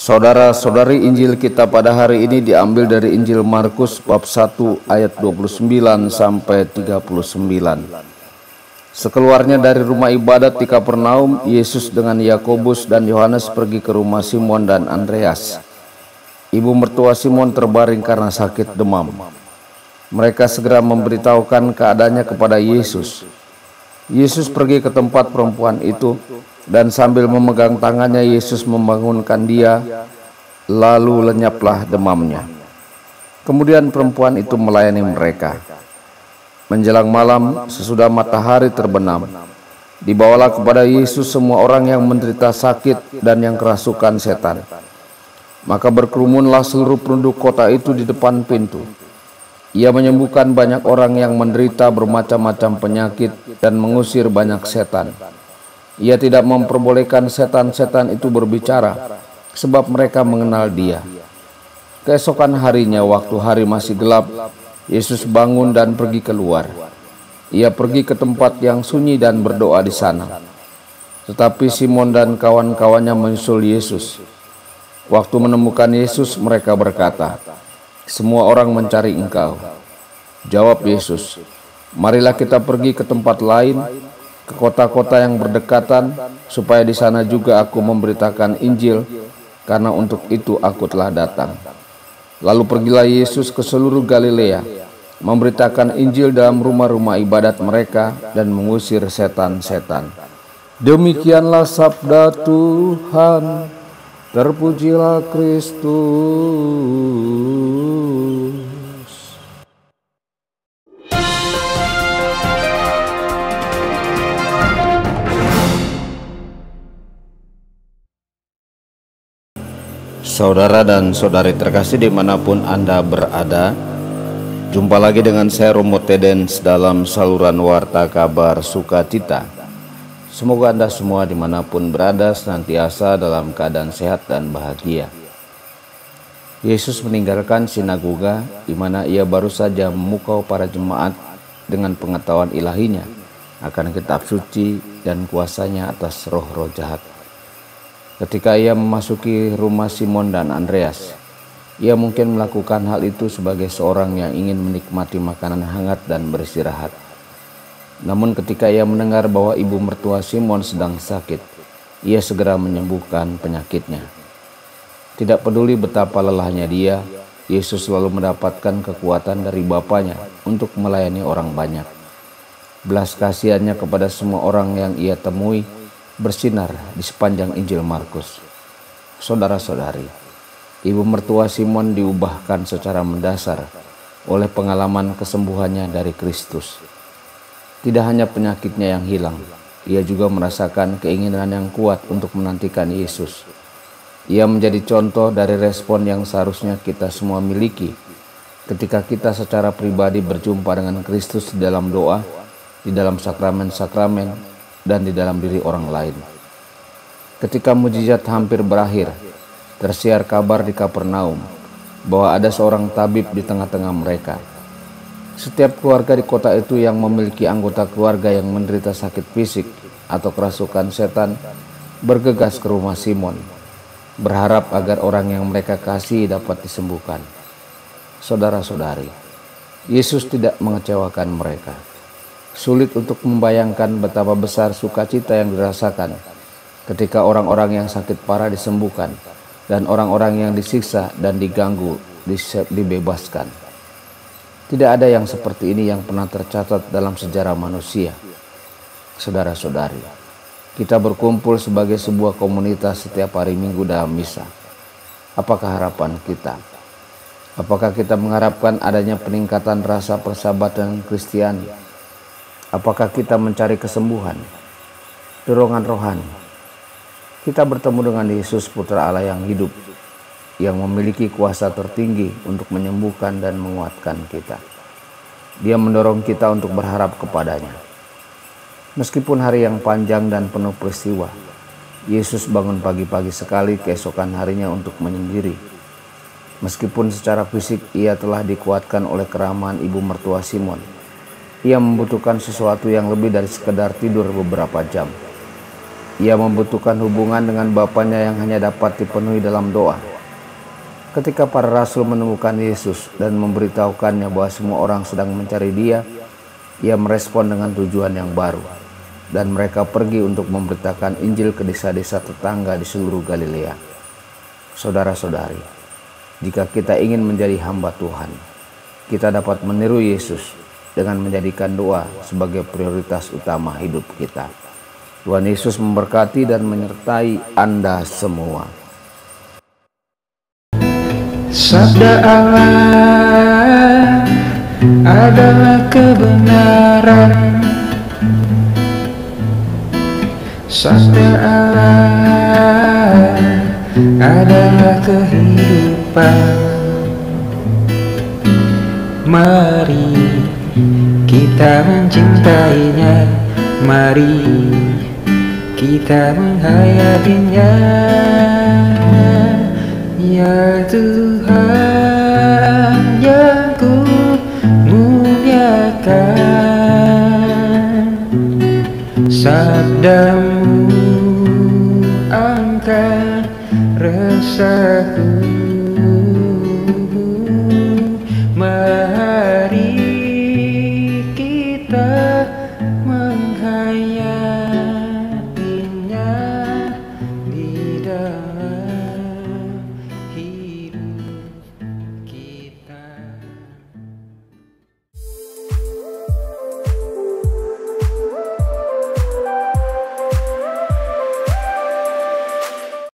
Saudara-saudari, Injil kita pada hari ini diambil dari Injil Markus bab 1 ayat 29 sampai 39. Sekeluarnya dari rumah ibadat di Kapernaum, Yesus dengan Yakobus dan Yohanes pergi ke rumah Simon dan Andreas. Ibu mertua Simon terbaring karena sakit demam. Mereka segera memberitahukan keadaannya kepada Yesus. Yesus pergi ke tempat perempuan itu, dan sambil memegang tangannya Yesus membangunkan dia, lalu lenyaplah demamnya. Kemudian perempuan itu melayani mereka. Menjelang malam, sesudah matahari terbenam, dibawalah kepada Yesus semua orang yang menderita sakit dan yang kerasukan setan. Maka berkerumunlah seluruh penduduk kota itu di depan pintu. Ia menyembuhkan banyak orang yang menderita bermacam-macam penyakit dan mengusir banyak setan. Ia tidak memperbolehkan setan-setan itu berbicara, sebab mereka mengenal dia. Keesokan harinya, waktu hari masih gelap, Yesus bangun dan pergi keluar. Ia pergi ke tempat yang sunyi dan berdoa di sana. Tetapi Simon dan kawan-kawannya menyusul Yesus. Waktu menemukan Yesus, mereka berkata, "Semua orang mencari Engkau." Jawab Yesus, "Marilah kita pergi ke tempat lain, ke kota-kota yang berdekatan, supaya di sana juga aku memberitakan Injil, karena untuk itu aku telah datang." Lalu pergilah Yesus ke seluruh Galilea, memberitakan Injil dalam rumah-rumah ibadat mereka dan mengusir setan-setan. Demikianlah sabda Tuhan. Terpujilah Kristus. Saudara dan saudari terkasih dimanapun Anda berada, jumpa lagi dengan saya Romo Tedens dalam saluran Warta Kabar Sukacita. Semoga Anda semua dimanapun berada senantiasa dalam keadaan sehat dan bahagia. Yesus meninggalkan sinagoga di mana ia baru saja memukau para jemaat dengan pengetahuan ilahinya akan kitab suci dan kuasanya atas roh-roh jahat. Ketika ia memasuki rumah Simon dan Andreas, ia mungkin melakukan hal itu sebagai seorang yang ingin menikmati makanan hangat dan beristirahat. Namun ketika ia mendengar bahwa ibu mertua Simon sedang sakit, ia segera menyembuhkan penyakitnya. Tidak peduli betapa lelahnya dia, Yesus selalu mendapatkan kekuatan dari Bapanya untuk melayani orang banyak. Belas kasihannya kepada semua orang yang ia temui bersinar di sepanjang Injil Markus. Saudara-saudari, ibu mertua Simon diubahkan secara mendasar oleh pengalaman kesembuhannya dari Kristus. Tidak hanya penyakitnya yang hilang, ia juga merasakan keinginan yang kuat untuk menantikan Yesus. Ia menjadi contoh dari respon yang seharusnya kita semua miliki ketika kita secara pribadi berjumpa dengan Kristus di dalam doa, di dalam sakramen-sakramen, dan di dalam diri orang lain. Ketika mujizat hampir berakhir, tersiar kabar di Kapernaum bahwa ada seorang tabib di tengah-tengah mereka. Setiap keluarga di kota itu yang memiliki anggota keluarga yang menderita sakit fisik atau kerasukan setan bergegas ke rumah Simon, berharap agar orang yang mereka kasih dapat disembuhkan. Saudara-saudari, Yesus tidak mengecewakan mereka. Sulit untuk membayangkan betapa besar sukacita yang dirasakan ketika orang-orang yang sakit parah disembuhkan dan orang-orang yang disiksa dan diganggu dibebaskan. Tidak ada yang seperti ini yang pernah tercatat dalam sejarah manusia. Saudara-saudari, kita berkumpul sebagai sebuah komunitas setiap hari Minggu dalam misa. Apakah harapan kita? Apakah kita mengharapkan adanya peningkatan rasa persahabatan Kristiani? Apakah kita mencari kesembuhan, dorongan rohani? Kita bertemu dengan Yesus Putra Allah yang hidup, yang memiliki kuasa tertinggi untuk menyembuhkan dan menguatkan kita. Dia mendorong kita untuk berharap kepadanya. Meskipun hari yang panjang dan penuh peristiwa, Yesus bangun pagi-pagi sekali keesokan harinya untuk menyendiri. Meskipun secara fisik ia telah dikuatkan oleh keramahan ibu mertua Simon, ia membutuhkan sesuatu yang lebih dari sekedar tidur beberapa jam. Ia membutuhkan hubungan dengan Bapanya yang hanya dapat dipenuhi dalam doa. Ketika para rasul menemukan Yesus dan memberitahukannya bahwa semua orang sedang mencari Dia, Ia merespon dengan tujuan yang baru. Dan mereka pergi untuk memberitakan Injil ke desa-desa tetangga di seluruh Galilea. Saudara-saudari, jika kita ingin menjadi hamba Tuhan, kita dapat meniru Yesus dengan menjadikan doa sebagai prioritas utama hidup kita. Tuhan Yesus memberkati dan menyertai Anda semua. Sabda Allah adalah kebenaran. Sabda Allah adalah kehidupan. Mari kita mencintainya, mari kita menghayatinya. Ya Tuhan yang ku muliakan, sabdamu angkat resahku.